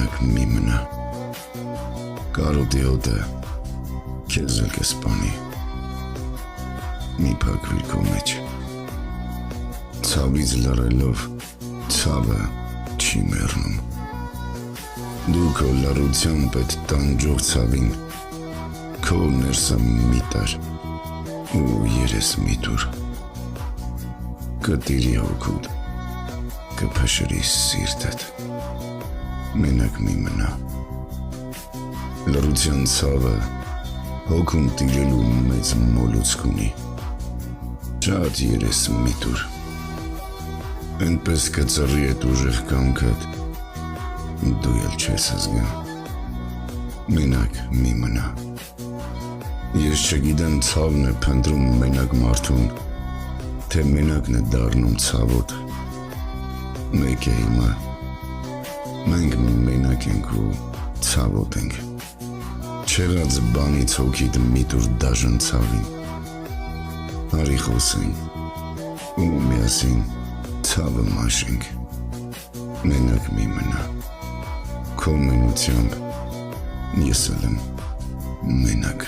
Մենակ մի մնա, կարոտի հոտը քեզ էլ կսպանի, մի փակվիր քո մեջ, ցավից լռելով ցավը չի մեռնում, դու քո լռությամբ այդ տանջող ցավին քո ներսը մի տար ու երես մի տուր, կտիրի հոգուդ, կփշրի սիրտդ, մենակ մի մնա, լռության ցավը հոգում տիրելու մեծ մոլուցք ունի, շատ երես մի տուր, այնպես կծռի այդ ուժեղ կամքդ, դու էլ չես զգա, մենակ մի մնա, ես չգիտեմ ցավն է փնտրում մենակ մարդուն, թե մենակն է դառնում ցավոտ, մեկ է հիմա, մենք մենակ ենք ու ցավոտ ենք, չեղած բանից հոգիդ մի տուր դաժան ցավին, արի խոսենք ու միասին ցավը մաշենք, մենակ մի մնա, քո մենությամբ ես էլ եմ մենակ